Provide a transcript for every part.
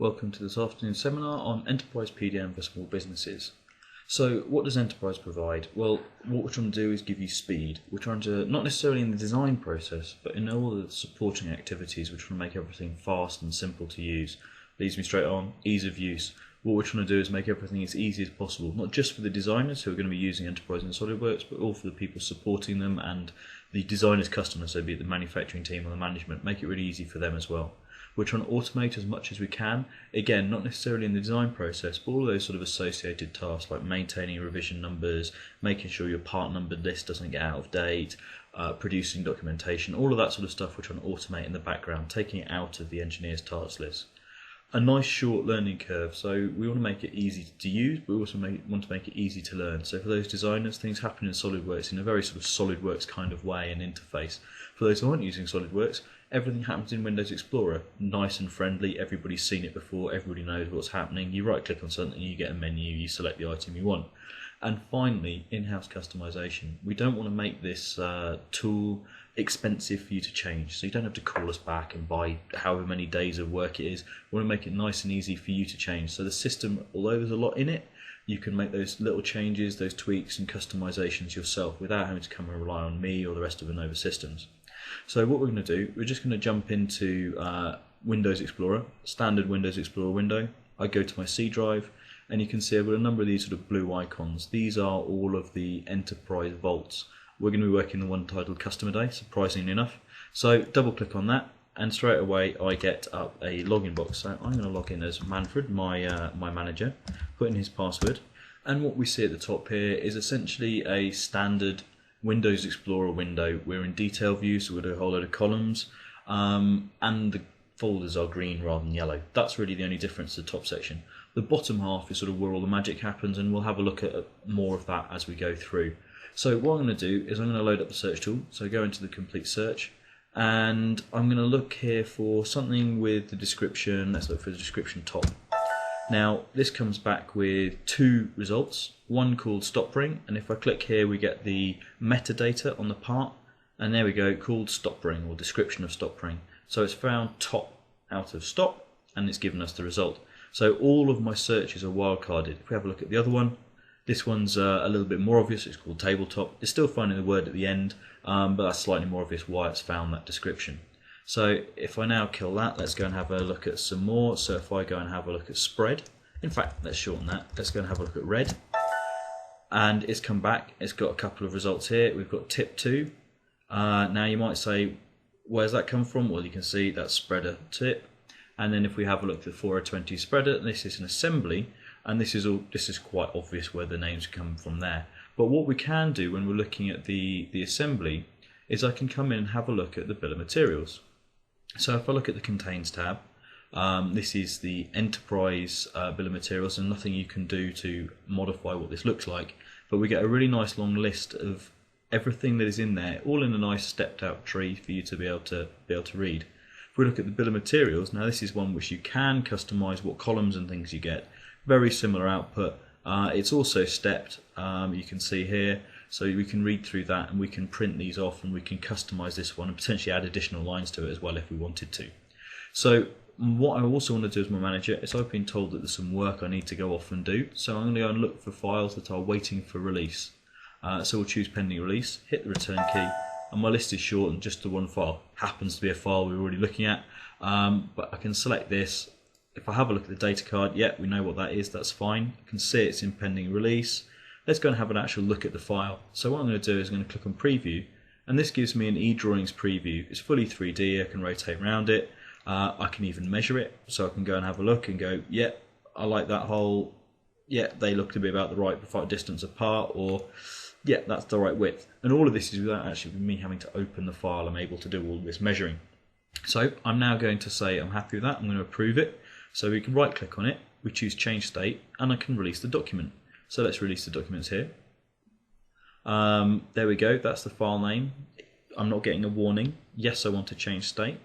Welcome to this afternoon's seminar on Enterprise PDM for small businesses. So what does Enterprise provide? Well, what we're trying to do is give you speed. We're trying to, not necessarily in the design process, but in all the supporting activities, we're trying to make everything fast and simple to use. Leads me straight on, ease of use. What we're trying to do is make everything as easy as possible, not just for the designers who are going to be using Enterprise and SolidWorks, but all for the people supporting them and the designers' customers, so be it the manufacturing team or the management, make it really easy for them as well. We're trying to automate as much as we can, again, not necessarily in the design process, but all those sort of associated tasks like maintaining revision numbers, making sure your part number list doesn't get out of date, producing documentation, all of that sort of stuff we're trying to automate in the background, taking it out of the engineer's task list. A nice short learning curve, so we want to make it easy to use, but we also want to make it easy to learn. So for those designers, things happen in SolidWorks in a very sort of SolidWorks kind of way and interface. For those who aren't using SolidWorks, everything happens in Windows Explorer, nice and friendly, everybody's seen it before, everybody knows what's happening, you right click on something, you get a menu, you select the item you want. And finally, in-house customization. We don't want to make this tool expensive for you to change, so you don't have to call us back and buy however many days of work it is. We want to make it nice and easy for you to change. So the system, although there's a lot in it, you can make those little changes, those tweaks and customizations yourself without having to come and rely on me or the rest of Innova Systems. So what we're going to do, we're just going to jump into Windows Explorer, standard Windows Explorer window. I go to my C drive, and you can see I've got a number of these sort of blue icons. These are all of the enterprise vaults. We're going to be working the one titled Customer Day, surprisingly enough. So double click on that, and straight away I get up a login box. So I'm going to log in as Manfred, my manager, put in his password, and what we see at the top here is essentially a standard Windows Explorer window. We're in detail view, so we're going to do a whole load of columns, and the folders are green rather than yellow. That's really the only difference to the top section. The bottom half is sort of where all the magic happens, and we'll have a look at more of that as we go through. So what I'm going to do is I'm going to load up the search tool, so go into the complete search, and I'm going to look here for something with the description. Let's look for the description top. Now this comes back with two results, one called stop ring, and if I click here we get the metadata on the part, and there we go, called stop ring or description of stop ring. So it's found top out of stop, and it's given us the result. So all of my searches are wildcarded. If we have a look at the other one, this one's a little bit more obvious. It's called tabletop. It's still finding the word at the end, but that's slightly more obvious why it's found that description. So if I now kill that, let's go and have a look at some more. So if I go and have a look at spread, in fact, let's shorten that. Let's go and have a look at red. And it's come back. It's got a couple of results here. We've got tip 2. Now you might say, where's that come from? Well, you can see that's spreader tip. And then if we have a look at the 420 spreader, this is an assembly, and this is quite obvious where the names come from there. But what we can do when we're looking at the assembly is I can come in and have a look at the bill of materials. So if I look at the Contains tab, this is the enterprise bill of materials, and nothing you can do to modify what this looks like. But we get a really nice long list of everything that is in there, all in a nice stepped out tree for you to be able to read. If we look at the bill of materials, now this is one which you can customize what columns and things you get. Very similar output. It's also stepped, you can see here, so we can read through that and we can print these off and we can customize this one and potentially add additional lines to it as well if we wanted to. So what I also want to do as my manager is I've been told that there's some work I need to go off and do, so I'm going to go and look for files that are waiting for release. So we'll choose pending release, hit the return key, and my list is short and just the one file. Happens to be a file we're already looking at, but I can select this. If I have a look at the data card, yeah, we know what that is, that's fine. I can see it's in pending release. Let's go and have an actual look at the file. So what I'm going to do is I'm going to click on preview, and this gives me an eDrawings preview. It's fully 3D, I can rotate around it, I can even measure it, so I can go and have a look and go, yeah, I like that hole, yeah, they look to be about the right distance apart, or yeah, that's the right width. And all of this is without actually me having to open the file. I'm able to do all this measuring. So I'm now going to say I'm happy with that. I'm going to approve it. So we can right click on it, we choose change state, and I can release the document. So let's release the documents here. There we go, that's the file name. I'm not getting a warning. Yes, I want to change state.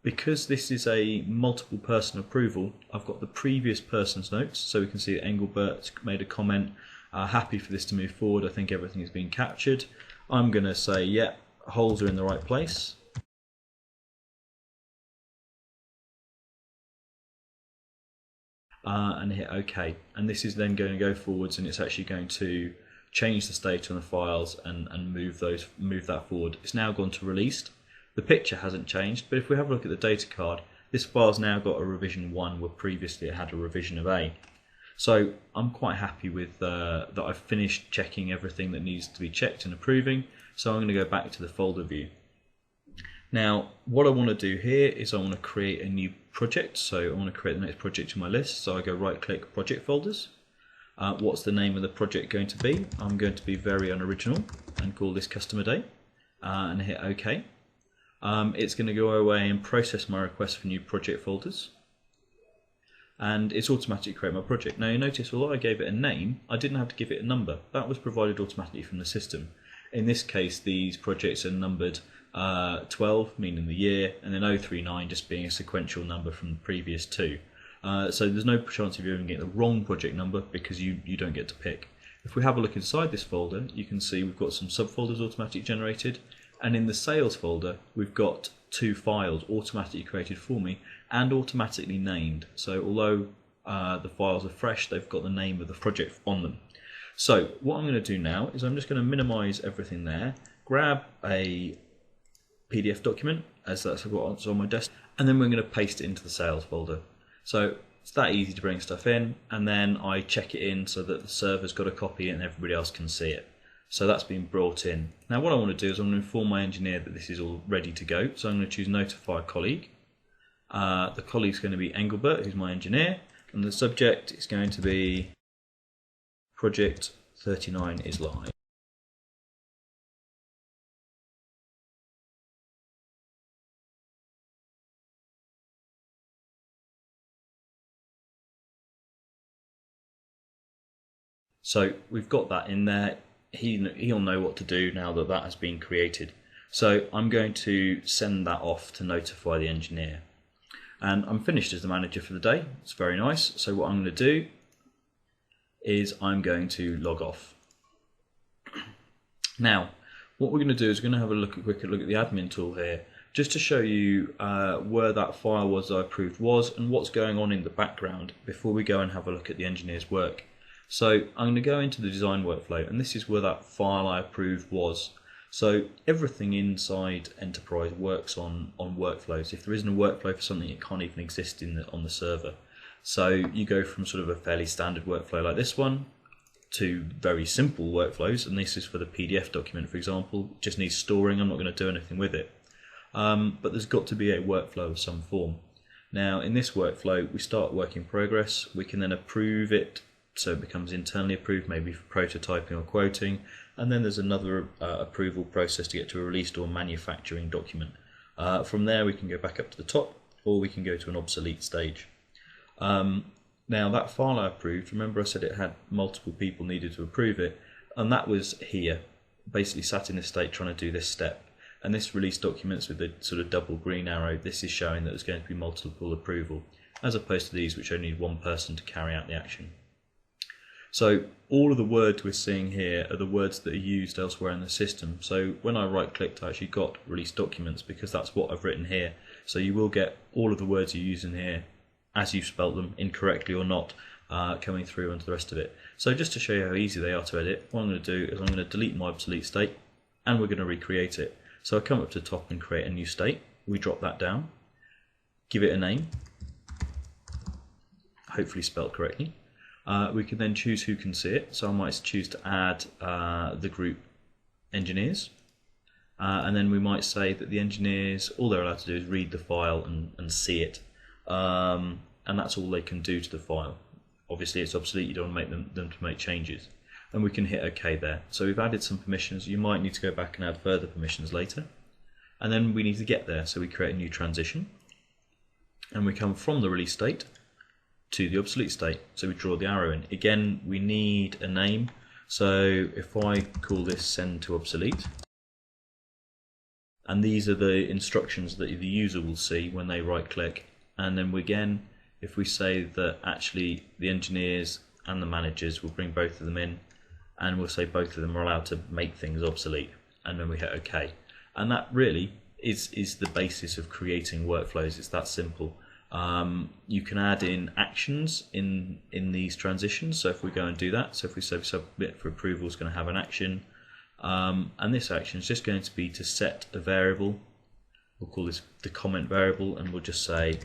Because this is a multiple person approval, I've got the previous person's notes, so we can see that Engelbert's made a comment, happy for this to move forward, I think everything has been captured. I'm going to say, yeah, holes are in the right place. and hit OK. And this is then going to go forwards, and it's actually going to change the state on the files and move that forward. It's now gone to released. The picture hasn't changed, but if we have a look at the data card, this file's now got a revision 1 where previously it had a revision of A. So I'm quite happy with that I've finished checking everything that needs to be checked and approving. So I'm going to go back to the folder view. Now what I want to do here is I want to create a new project. So I want to create the next project in my list. So I go right click, project folders. What's the name of the project going to be? I'm going to be very unoriginal and call this customer day and hit OK. It's going to go away and process my request for new project folders, and it's automatically create my project. Now you notice, although I gave it a name, I didn't have to give it a number. That was provided automatically from the system. In this case, these projects are numbered 12, meaning the year, and then 039 just being a sequential number from the previous two. So there's no chance of you even getting the wrong project number because you don't get to pick. If we have a look inside this folder, you can see we've got some subfolders automatically generated, and in the sales folder we've got 2 files automatically created for me and automatically named. So although the files are fresh, they've got the name of the project on them. So what I'm going to do now is I'm just going to minimize everything there, grab a PDF document as that's what's on my desk, and then we're going to paste it into the sales folder. So it's that easy to bring stuff in, and then I check it in so that the server's got a copy and everybody else can see it. So that's been brought in. Now what I want to do is I'm going to inform my engineer that this is all ready to go. So I'm going to choose notify colleague. The colleague's going to be Engelbert, who's my engineer, and the subject is going to be project 39 is live. So we've got that in there. He'll know what to do now that that has been created. So I'm going to send that off to notify the engineer. And I'm finished as the manager for the day. It's very nice. So what I'm going to do is I'm going to log off. Now, what we're going to do is we're going to have a quick look at the admin tool here, just to show you where that file was I approved was and what's going on in the background before we go and have a look at the engineer's work. So I'm going to go into the design workflow, and this is where that file I approved was. So everything inside Enterprise works on workflows. If there isn't a workflow for something, it can't even exist on the server. So you go from sort of a fairly standard workflow like this one to very simple workflows, and this is for the PDF document, for example. It just needs storing. I'm not going to do anything with it. But there's got to be a workflow of some form. Now in this workflow, we start work in progress. We can then approve it, so it becomes internally approved, maybe for prototyping or quoting, and then there's another approval process to get to a released or manufacturing document. From there we can go back up to the top, or we can go to an obsolete stage. Now that file I approved, remember I said it had multiple people needed to approve it, and that was here, basically sat in this state trying to do this step. And this release documents with the sort of double green arrow, this is showing that there's going to be multiple approval, as opposed to these which only need one person to carry out the action. So all of the words we're seeing here are the words that are used elsewhere in the system. So when I right clicked, I actually got release documents because that's what I've written here. So you will get all of the words you use in here as you've spelt them, incorrectly or not, coming through onto the rest of it. So just to show you how easy they are to edit, what I'm going to do is I'm going to delete my obsolete state and we're going to recreate it. So I come up to the top and create a new state. We drop that down, give it a name, hopefully spelled correctly. We can then choose who can see it. So I might choose to add the group engineers. And then we might say that the engineers, all they're allowed to do is read the file and see it. And that's all they can do to the file. Obviously it's obsolete, you don't want to make them to make changes. And we can hit OK there. So we've added some permissions. You might need to go back and add further permissions later. And then we need to get there. So we create a new transition. And we come from the release state to the obsolete state. So we draw the arrow in. Again, we need a name. So if I call this send to obsolete, and these are the instructions that the user will see when they right click. And then again, if we say that actually the engineers and the managers will bring both of them in, and we'll say both of them are allowed to make things obsolete, and then we hit OK. And that really is the basis of creating workflows. It's that simple. You can add in actions in these transitions. So if we go and do that, so if we say submit for approval, it's going to have an action, and this action is just going to be to set a variable. We'll call this the comment variable, and we'll just say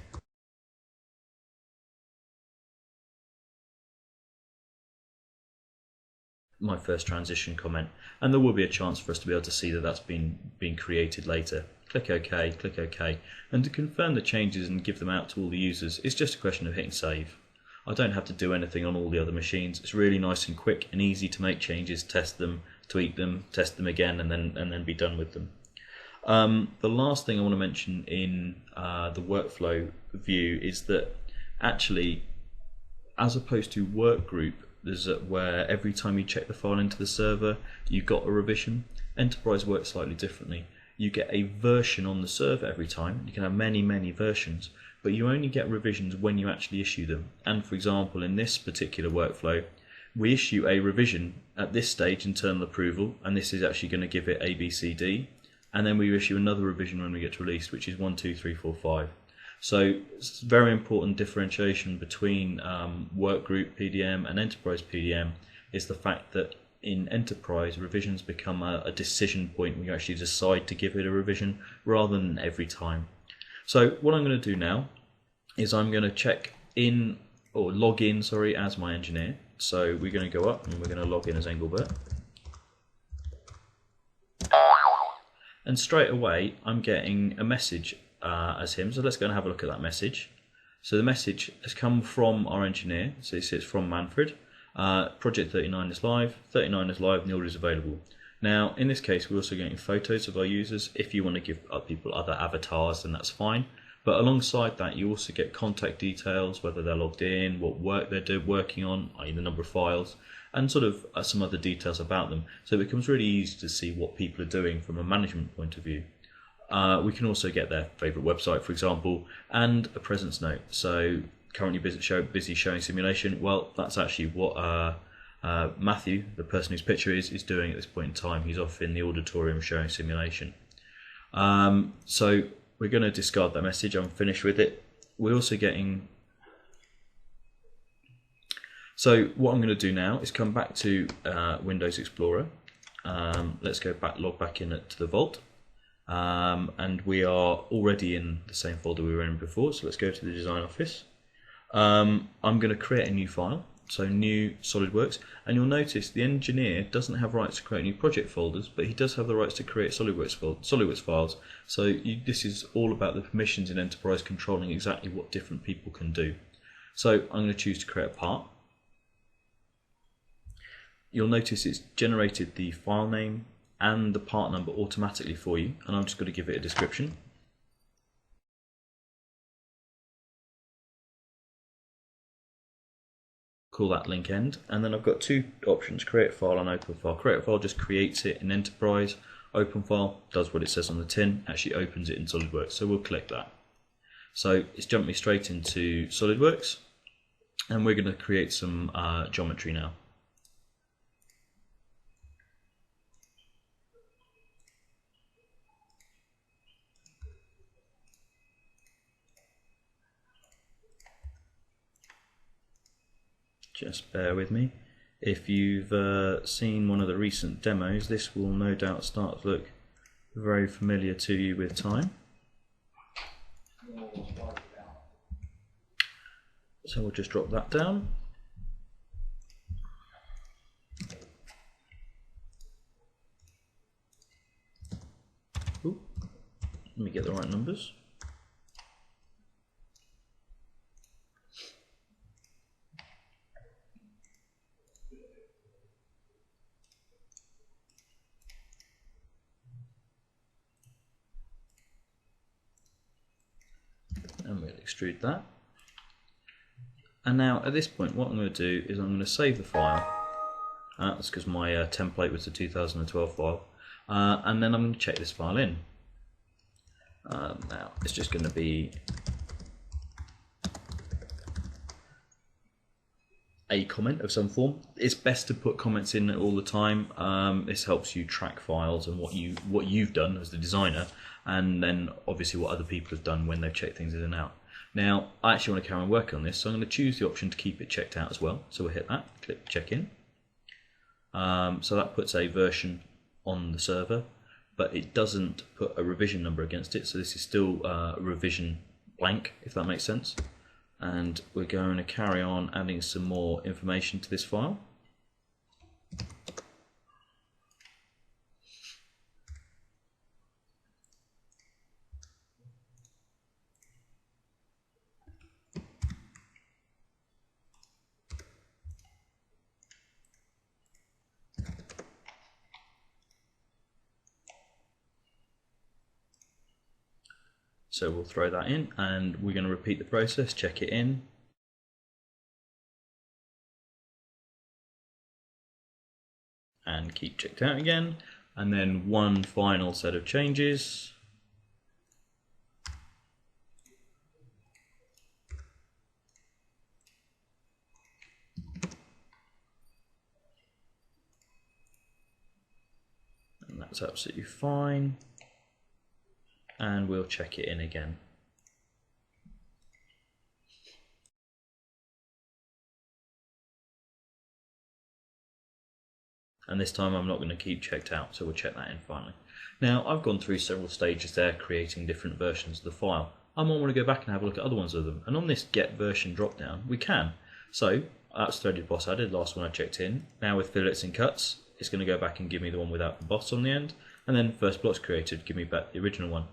my first transition comment, and there will be a chance for us to be able to see that that's been created later. Click OK, click OK, and to confirm the changes and give them out to all the users, it's just a question of hitting save. I don't have to do anything on all the other machines. It's really nice and quick and easy to make changes, test them, tweak them, test them again, and then be done with them. The last thing I want to mention in the workflow view is that actually, as opposed to work group, there's where every time you check the file into the server, you got a revision. Enterprise works slightly differently. You get a version on the server every time. You can have many versions, but you only get revisions when you actually issue them. And for example, in this particular workflow, we issue a revision at this stage, internal approval, and this is actually going to give it A, B, C, D. And then we issue another revision when we get released, which is 1, 2, 3, 4, 5. So it's a very important differentiation between workgroup PDM and enterprise PDM is the fact that in enterprise, revisions become a decision point when you actually decide to give it a revision rather than every time. So what I'm going to do now is I'm going to check in, or log in, sorry, as my engineer. So we're going to go up and we're going to log in as Engelbert. And straight away I'm getting a message as him. So let's go and have a look at that message. So the message has come from our engineer. So it says from Manfred. Project 39 is live, 39 is live, and the order is available. Now, in this case, we're also getting photos of our users. If you want to give people other avatars, then that's fine. But alongside that, you also get contact details, whether they're logged in, what work they're working on, i.e. the number of files, and sort of some other details about them. So it becomes really easy to see what people are doing from a management point of view. We can also get their favourite website, for example, and a presence note. So currently busy showing simulation. Well, that's actually what Matthew, the person whose picture is doing at this point in time. He's off in the auditorium showing simulation. So we're going to discard that message. I'm finished with it. We're also getting... So what I'm going to do now is come back to Windows Explorer. Let's go back, log back in to the Vault. And we are already in the same folder we were in before. So let's go to the Design Office. I'm going to create a new file, so new SolidWorks, and you'll notice the engineer doesn't have rights to create new project folders, but he does have the rights to create SolidWorks files. So this is all about the permissions in Enterprise controlling exactly what different people can do. So I'm going to choose to create a part. You'll notice it's generated the file name and the part number automatically for you, and I'm just going to give it a description. Call that link end, and then I've got two options: create file and open file. Create file just creates it in Enterprise. Open file does what it says on the tin, actually opens it in SolidWorks. So we'll click that. So it's jumped me straight into SolidWorks, and we're going to create some geometry now. Just bear with me. If you've seen one of the recent demos, this will no doubt start to look very familiar to you with time. So we'll just drop that down. Ooh, let me get the right numbers. And we'll extrude that. And now at this point what I'm going to do is I'm going to save the file. That's because my template was the 2012 file. And then I'm going to check this file in. Now it's just going to be a comment of some form. It's best to put comments in all the time. This helps you track files and what you've done as the designer, and then obviously what other people have done when they've checked things in and out. Now, I actually want to carry on working on this, so I'm going to choose the option to keep it checked out as well. So we'll hit that, click check in. So that puts a version on the server, but it doesn't put a revision number against it, so this is still a revision blank, if that makes sense. And we're going to carry on adding some more information to this file. So we'll throw that in, and we're going to repeat the process, check it in. And keep checked out again, and then one final set of changes. And that's absolutely fine. And we'll check it in again. And this time I'm not going to keep checked out, so we'll check that in finally. Now, I've gone through several stages there creating different versions of the file. I might want to go back and have a look at other ones of them, and on this get version drop down we can. So that's threaded boss added, last one I checked in. Now with fillets and cuts, it's going to go back and give me the one without the boss on the end, and then first blocks created, give me back the original one.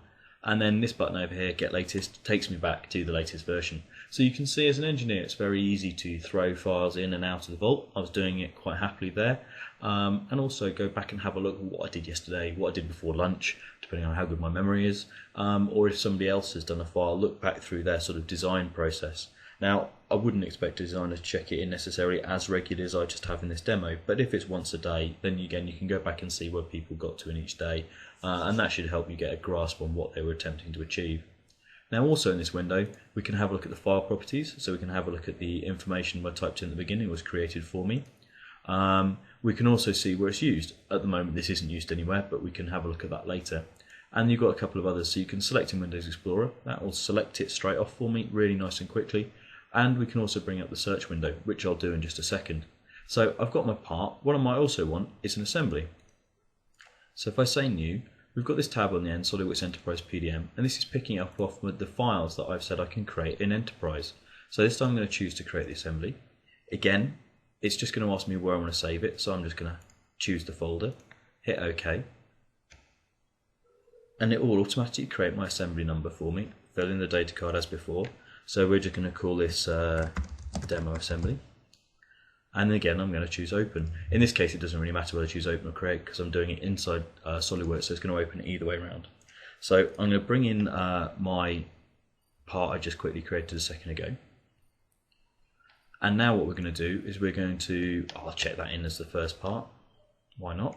And then this button over here, get latest, takes me back to the latest version. So you can see as an engineer it's very easy to throw files in and out of the vault. I was doing it quite happily there. And also go back and have a look at what I did yesterday, what I did before lunch, depending on how good my memory is, or if somebody else has done a file, look back through their sort of design process. Now, I wouldn't expect a designer to check it in necessarily as regularly as I just have in this demo, but if it's once a day, then again you can go back and see where people got to in each day, and that should help you get a grasp on what they were attempting to achieve. Now also in this window, we can have a look at the file properties, so we can have a look at the information I typed in at the beginning was created for me. We can also see where it's used. At the moment this isn't used anywhere, but we can have a look at that later. And you've got a couple of others, so you can select in Windows Explorer, that will select it straight off for me really nice and quickly. And we can also bring up the search window, which I'll do in just a second. So I've got my part. What I might also want is an assembly. So if I say new, we've got this tab on the end, SolidWorks Enterprise PDM, and this is picking up off the files that I've said I can create in Enterprise. So this time I'm going to choose to create the assembly. Again, it's just going to ask me where I want to save it, so I'm just going to choose the folder, hit OK, and it will automatically create my assembly number for me, fill in the data card as before. So we're just going to call this demo assembly, and again I'm going to choose open. In this case it doesn't really matter whether I choose open or create because I'm doing it inside SolidWorks, so it's going to open it either way around. So I'm going to bring in my part I just quickly created a second ago, and now what we're going to do is we're going to, I'll check that in as the first part, why not?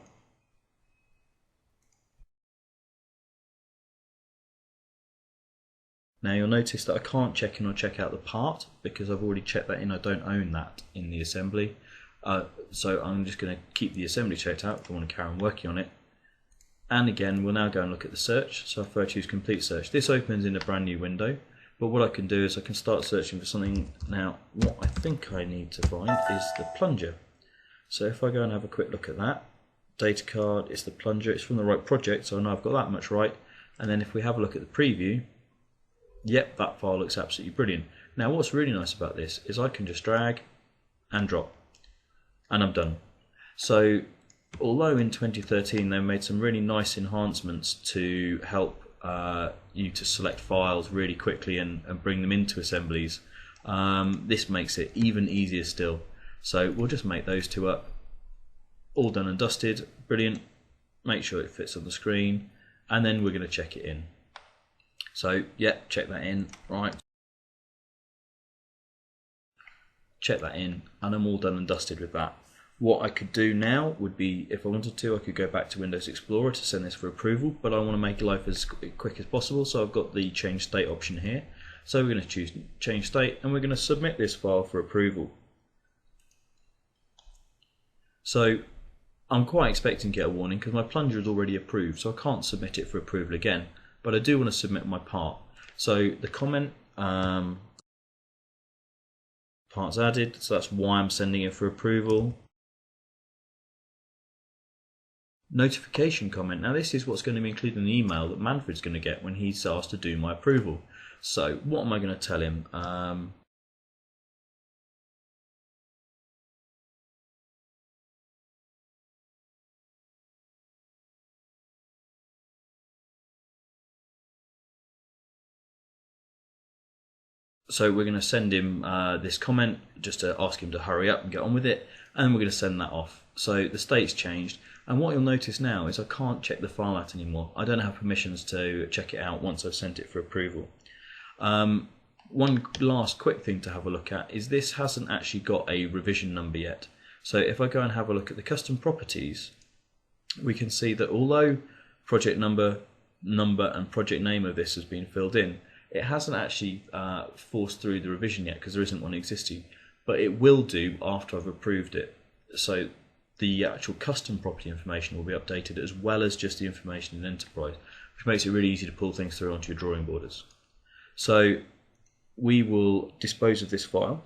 Now you'll notice that I can't check in or check out the part because I've already checked that in. I don't own that in the assembly. So I'm just going to keep the assembly checked out if I want to carry on working on it. And again, we'll now go and look at the search. So if I choose complete search, this opens in a brand new window. But what I can do is I can start searching for something. Now what I think I need to find is the plunger. So if I go and have a quick look at that, data card, it's the plunger, it's from the right project, so I know I've got that much right. And then if we have a look at the preview, yep, that file looks absolutely brilliant. Now what's really nice about this is I can just drag and drop and I'm done. So although in 2013 they made some really nice enhancements to help you to select files really quickly and bring them into assemblies, this makes it even easier still. So we'll just make those two up, all done and dusted, brilliant. Make sure it fits on the screen, and then we're going to check it in. So yeah, check that in, right. Check that in, and I'm all done and dusted with that. What I could do now would be, if I wanted to, I could go back to Windows Explorer to send this for approval, but I want to make life as quick as possible, so I've got the change state option here. So we're going to choose change state, and we're going to submit this file for approval. So I'm quite expecting to get a warning because my plunger is already approved, so I can't submit it for approval again. But I do want to submit my part. So the comment parts added, so that's why I'm sending it for approval. Notification comment. Now this is what's going to be included in the email that Manfred's going to get when he's asked to do my approval. So what am I going to tell him? So we're going to send him this comment just to ask him to hurry up and get on with it, and then we're going to send that off. So the state's changed, and what you'll notice now is I can't check the file out anymore. I don't have permissions to check it out once I've sent it for approval. One last quick thing to have a look at is this hasn't actually got a revision number yet. So if I go and have a look at the custom properties, we can see that although project number and project name of this has been filled in, it hasn't actually forced through the revision yet because there isn't one existing, but it will do after I've approved it. So the actual custom property information will be updated as well as just the information in Enterprise, which makes it really easy to pull things through onto your drawing boards. So we will dispose of this file,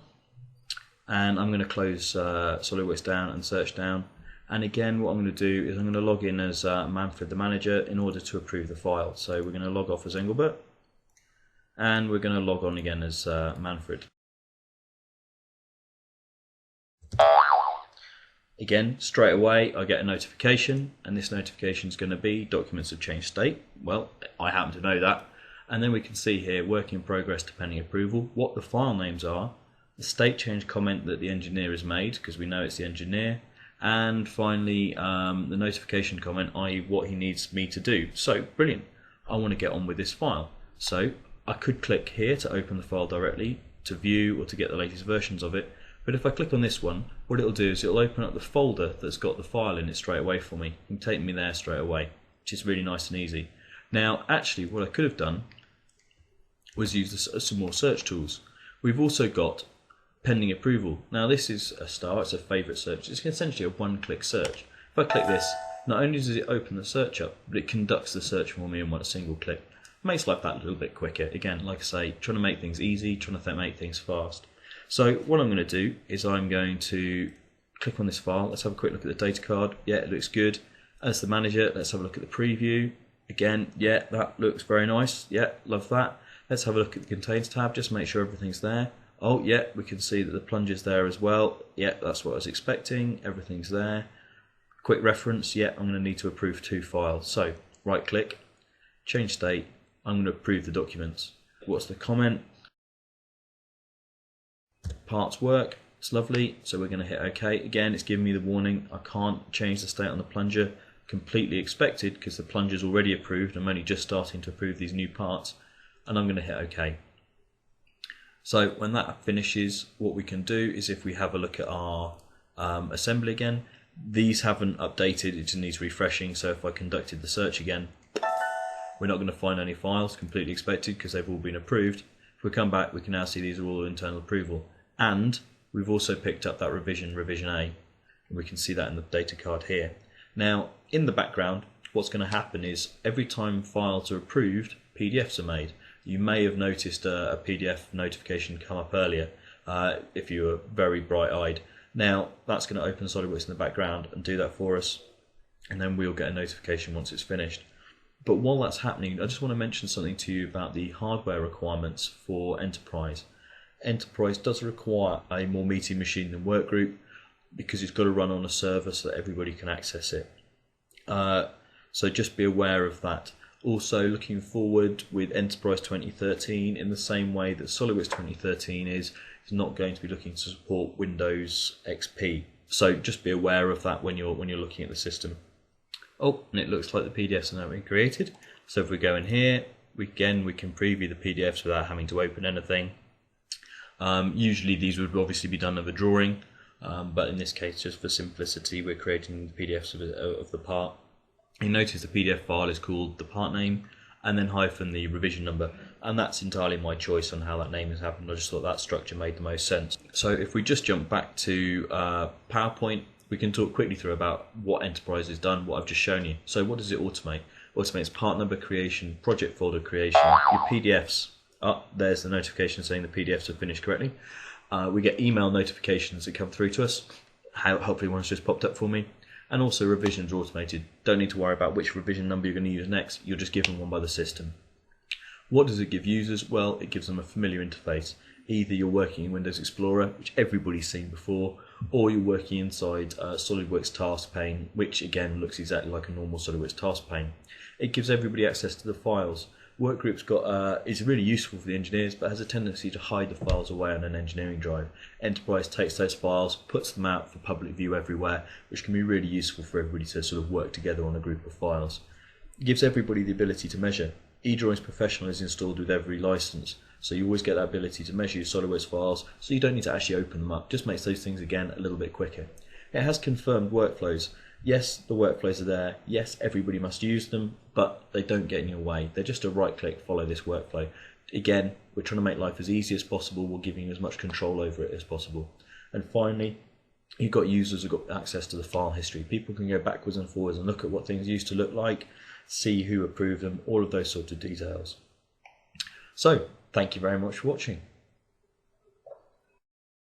and I'm going to close SolidWorks down and search down. And again, what I'm going to do is I'm going to log in as Manfred the manager in order to approve the file. So we're going to log off as Engelbert, and we're going to log on again as Manfred. Again, straight away I get a notification, and this notification is going to be documents have changed state. Well, I happen to know that. And then we can see here work in progress to pending approval, what the file names are, the state change comment that the engineer has made because we know it's the engineer, and finally the notification comment, i.e. what he needs me to do. So brilliant, I want to get on with this file. So I could click here to open the file directly, to view or to get the latest versions of it. But if I click on this one, what it'll do is it'll open up the folder that's got the file in it straight away for me. It can take me there straight away, which is really nice and easy. Now actually what I could have done was use some more search tools. We've also got pending approval. Now this is a star, it's a favourite search. It's essentially a one-click search. If I click this, not only does it open the search up, but it conducts the search for me in one single click. Makes life that little bit quicker. Again, like I say, trying to make things easy, trying to make things fast. So what I'm going to do is I'm going to click on this file. Let's have a quick look at the data card. Yeah, it looks good. As the manager, let's have a look at the preview. Again, yeah, that looks very nice. Yeah, love that. Let's have a look at the Contains tab, just make sure everything's there. Oh yeah, we can see that the plunger's there as well. Yeah, that's what I was expecting. Everything's there. Quick reference, yeah, I'm going to need to approve 2 files. So, right click, change state, I'm going to approve the documents. What's the comment? Parts work, it's lovely, so we're going to hit OK. Again, it's giving me the warning, I can't change the state on the plunger. Completely expected because the plunger's already approved. I'm only just starting to approve these new parts, and I'm going to hit OK. So when that finishes, what we can do is if we have a look at our assembly again, these haven't updated, it just needs refreshing. So if I conducted the search again, we're not going to find any files, completely expected because they've all been approved. If we come back, we can now see these are all internal approval, and we've also picked up that revision A, and we can see that in the data card here. Now in the background, what's going to happen is every time files are approved, PDFs are made. You may have noticed a PDF notification come up earlier if you were very bright-eyed. Now that's going to open SolidWorks in the background and do that for us, and then we'll get a notification once it's finished. But while that's happening, I just want to mention something to you about the hardware requirements for Enterprise. Enterprise does require a more meaty machine than Workgroup because it's got to run on a server so that everybody can access it. So just be aware of that. Also looking forward with Enterprise 2013 in the same way that SolidWorks 2013 is not going to be looking to support Windows XP. So just be aware of that when you're looking at the system. Oh, and it looks like the PDFs are now being created. So if we go in here, we can preview the PDFs without having to open anything. Usually these would obviously be done of a drawing, but in this case, just for simplicity, we're creating the PDFs of the part. You notice the PDF file is called the part name and then hyphen the revision number, and that's entirely my choice on how that name has happened. I just thought that structure made the most sense. So if we just jump back to PowerPoint, we can talk quickly through about what Enterprise has done, what I've just shown you. So what does it automate? It automates part number creation, project folder creation, your PDFs, there's the notification saying the PDFs have finished correctly. We get email notifications that come through to us. Hopefully one's just popped up for me. And also revisions are automated. Don't need to worry about which revision number you're going to use next. You're just given one by the system. What does it give users? Well, it gives them a familiar interface. Either you're working in Windows Explorer, which everybody's seen before, or you're working inside SolidWorks task pane, which again looks exactly like a normal SolidWorks task pane. It gives everybody access to the files. Workgroups is really useful for the engineers, but has a tendency to hide the files away on an engineering drive. Enterprise takes those files, puts them out for public view everywhere, which can be really useful for everybody to sort of work together on a group of files. It gives everybody the ability to measure. eDrawings Professional is installed with every license, so you always get that ability to measure your SolidWorks files, so you don't need to actually open them up. Just makes those things again a little bit quicker. It has confirmed workflows. Yes, the workflows are there. Yes, everybody must use them, but they don't get in your way. They're just a right-click, follow this workflow. Again, we're trying to make life as easy as possible. We're giving you as much control over it as possible. And finally, you've got users who've got access to the file history. People can go backwards and forwards and look at what things used to look like, see who approved them, all of those sorts of details. So, thank you very much for watching.